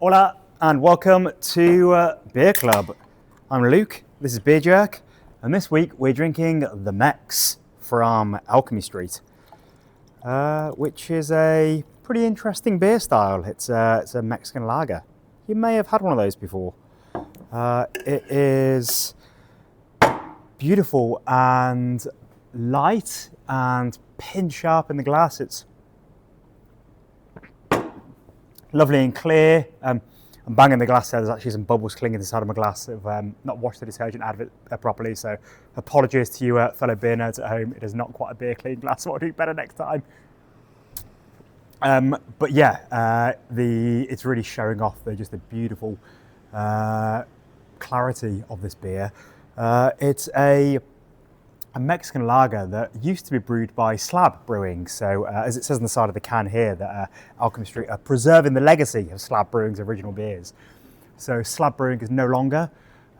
Hola and welcome to Beer Club. I'm Luke, this is Beer Jerk, and this week we're drinking the Mex from Alchemy Street, which is a pretty interesting beer style. It's a Mexican lager. You may have had one of those before. It is beautiful and light and pin sharp in the glass. It's lovely and clear. I'm banging the glass there. There's actually some bubbles clinging to the side of my glass. I've not washed the detergent out of it properly, so apologies to you fellow beer nerds at home. It is not quite a beer clean glass, so I'll do better next time. But yeah, it's really showing off just the beautiful clarity of this beer. It's a Mexican lager that used to be brewed by Slab Brewing. So as it says on the side of the can here, that Alchemy Street are preserving the legacy of Slab Brewing's original beers. So Slab Brewing is no longer,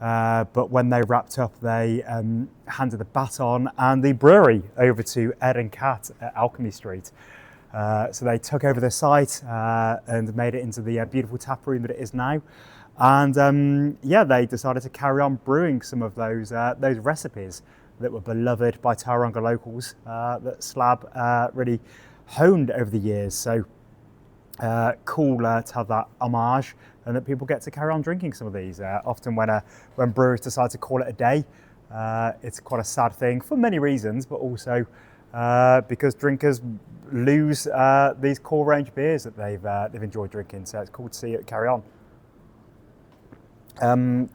but when they wrapped up, they handed the baton and the brewery over to Ed and Kat at Alchemy Street. So they took over the site and made it into the beautiful taproom that it is now. And yeah, they decided to carry on brewing some of those recipes that were beloved by Tauranga locals that Slab really honed over the years. So cool to have that homage and that people get to carry on drinking some of these. Often when brewers decide to call it a day, it's quite a sad thing for many reasons, but also because drinkers lose these core range beers that they've enjoyed drinking. So it's cool to see it carry on.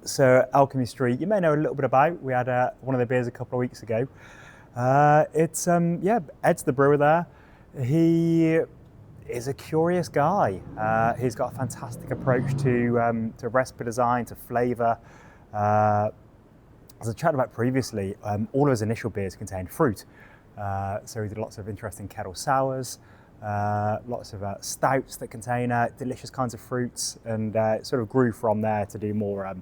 So Alchemy Street, you may know a little bit about. We had one of their beers a couple of weeks ago. It's Ed's the brewer there. He is a curious guy. He's got a fantastic approach to recipe design, to flavour. As I chatted about previously, all of his initial beers contained fruit. So he did lots of interesting kettle sours, lots of stouts that contain delicious kinds of fruits, and it sort of grew from there to do more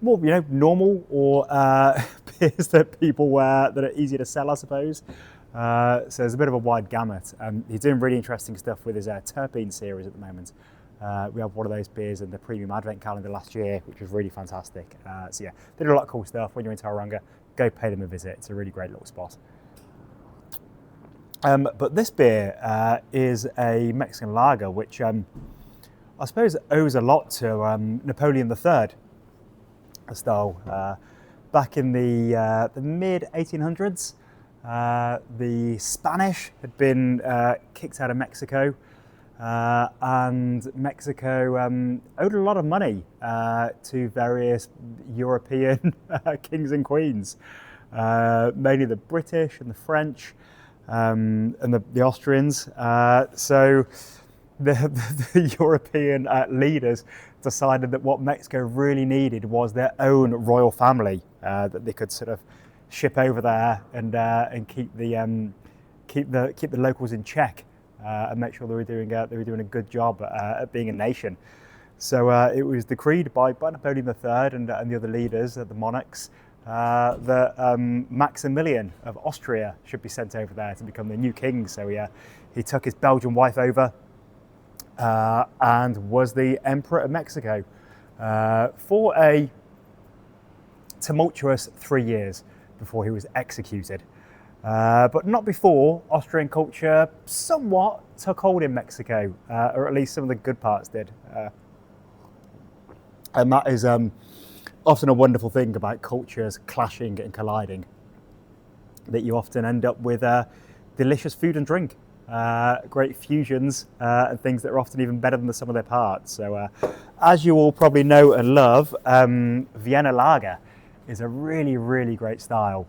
normal or beers that people that are easier to sell, I suppose. So there's a bit of a wide gamut. He's doing really interesting stuff with his terpene series at the moment. We have one of those beers in the premium advent calendar last year, which was really fantastic. So yeah, they did a lot of cool stuff. When you're in Tauranga, go pay them a visit. It's a really great little spot. But this beer is a Mexican lager, which I suppose owes a lot to Napoleon III style. Back in the mid 1800s, the Spanish had been kicked out of Mexico, and Mexico owed a lot of money to various European kings and queens, mainly the British and the French. And the Austrians. So the European leaders decided that what Mexico really needed was their own royal family that they could sort of ship over there and keep the locals in check and make sure they were doing a good job at being a nation. So it was decreed by Napoleon III and the other leaders, the monarchs, that Maximilian of Austria should be sent over there to become the new king. So he took his Belgian wife over and was the Emperor of Mexico for a tumultuous 3 years before he was executed. But not before Austrian culture somewhat took hold in Mexico, or at least some of the good parts did. And that is often a wonderful thing about cultures clashing and colliding, that you often end up with delicious food and drink, great fusions and things that are often even better than the sum of their parts. So as you all probably know and love, Vienna Lager is a really, really great style.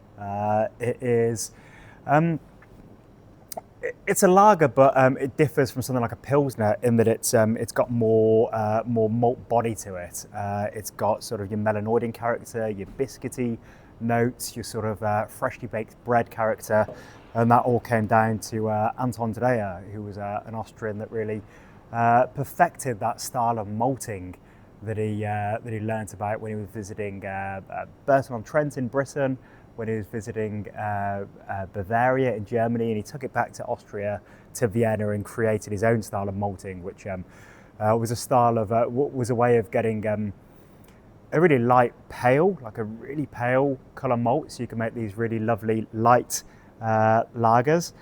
It's a lager, but it differs from something like a Pilsner in that it's got more malt body to it. It's got sort of your melanoidin character, your biscuity notes, your sort of freshly baked bread character, and that all came down to Anton Dreher, who was an Austrian that really perfected that style of malting that he learnt about when he was visiting Burton-on-Trent in Britain, when he was visiting Bavaria in Germany, and he took it back to Austria, to Vienna, and created his own style of malting, which was a style of was a way of getting a really light pale, like a really pale colour malt, so you can make these really lovely light lagers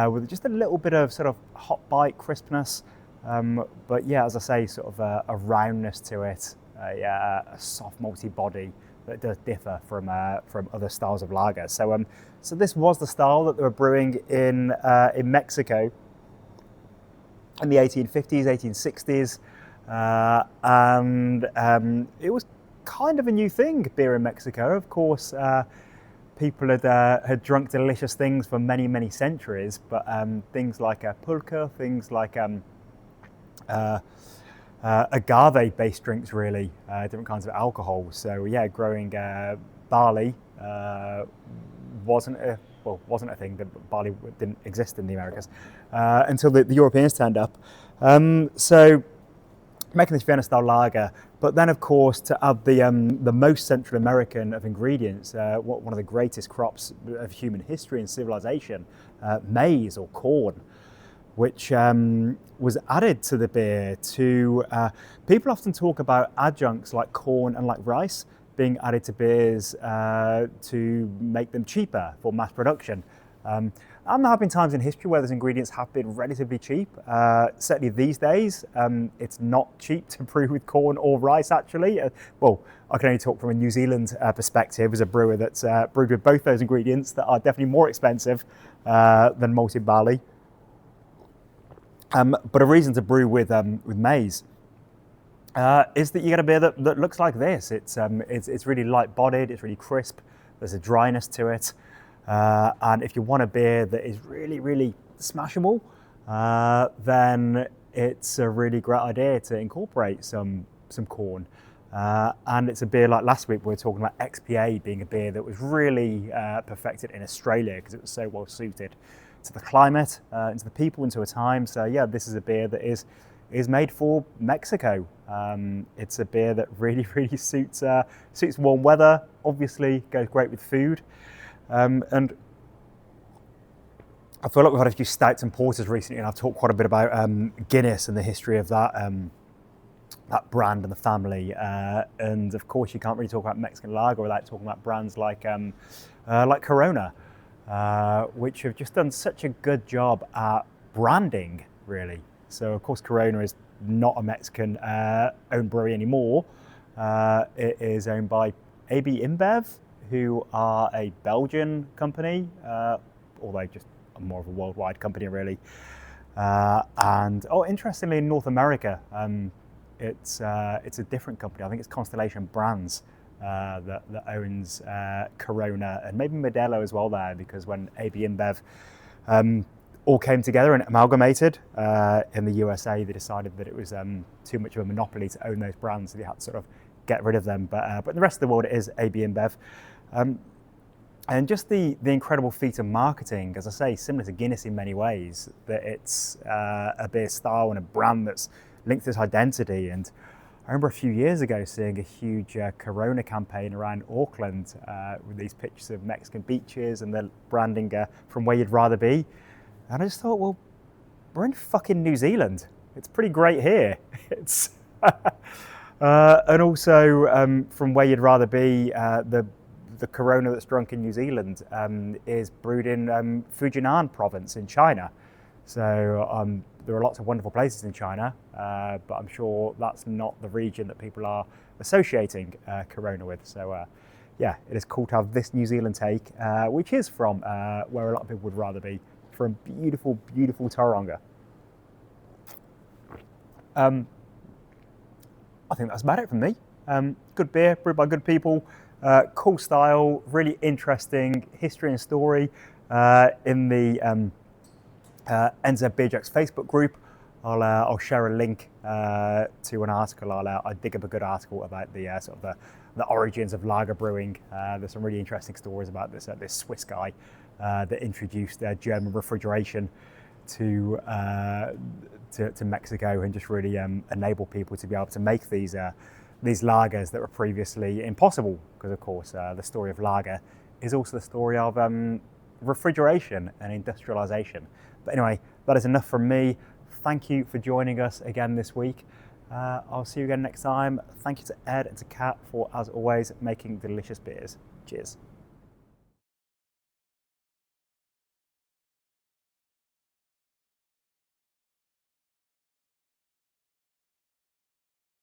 with just a little bit of sort of hot bite crispness. But yeah, as I say, sort of a roundness to it, a soft malty body that does differ from other styles of lager. So so this was the style that they were brewing in Mexico in the 1850s, 1860s, and it was kind of a new thing, beer in Mexico. Of course, people had drunk delicious things for many, many centuries, but things like pulque, things like agave-based drinks, really, different kinds of alcohol. So yeah, growing barley wasn't a thing. That barley didn't exist in the Americas until the Europeans turned up. So making this Vienna style lager, but then of course to add the most Central American of ingredients, one of the greatest crops of human history and civilization, maize or corn, which was added to the beer. People often talk about adjuncts like corn and like rice being added to beers to make them cheaper for mass production. And there have been times in history where those ingredients have been relatively cheap. Certainly these days, it's not cheap to brew with corn or rice, actually. Well, I can only talk from a New Zealand perspective as a brewer that's brewed with both those ingredients that are definitely more expensive than malted barley. But a reason to brew with maize is that you get a beer that looks like this. It's really light-bodied, it's really crisp, there's a dryness to it. And if you want a beer that is really, really smashable, then it's a really great idea to incorporate some corn. And it's a beer like last week we were talking about XPA being a beer that was really perfected in Australia because it was so well suited to the climate, and to the people, and to a time. So yeah, this is a beer that is made for Mexico. It's a beer that really, really suits warm weather. Obviously, goes great with food. And I feel like we've had a few stouts and porters recently, and I've talked quite a bit about Guinness and the history of that brand and the family. And of course, you can't really talk about Mexican lager without talking about brands like Corona, which have just done such a good job at branding, really. So of course, Corona is not a Mexican owned brewery anymore. It is owned by AB InBev, who are a Belgian company, although just more of a worldwide company, really. And interestingly, in North America, it's a different company. I think it's Constellation Brands that owns Corona, and maybe Modelo as well there, because when AB InBev all came together and amalgamated in the USA, they decided that it was too much of a monopoly to own those brands, so they had to sort of get rid of them. But in the rest of the world, it is AB InBev. And just the incredible feat of marketing, as I say, similar to Guinness in many ways, that it's a beer style and a brand that's linked to its identity. And I remember a few years ago seeing a huge Corona campaign around Auckland with these pictures of Mexican beaches and the branding from where you'd rather be. And I just thought, well, we're in fucking New Zealand. It's pretty great here. It's and also from where you'd rather be, the Corona that's drunk in New Zealand is brewed in Fujian province in China. So there are lots of wonderful places in China, but I'm sure that's not the region that people are associating Corona with. So yeah, it is cool to have this New Zealand take, which is from where a lot of people would rather be, from beautiful, beautiful Tauranga. I think that's about it from me. Good beer, brewed by good people, cool style, really interesting history and story. In the NZ Beer Jacks Facebook group, I'll share a link to an article. I dig up a good article about the sort of the origins of lager brewing. There's some really interesting stories about this Swiss guy that introduced German refrigeration to Mexico, and just really enable people to be able to make these lagers that were previously impossible, because of course the story of lager is also the story of refrigeration and industrialization. But anyway, that is enough from me. thank you for joining us again this week. I'll see you again next time. Thank you to Ed and to Kat for, as always, making delicious beers. Cheers.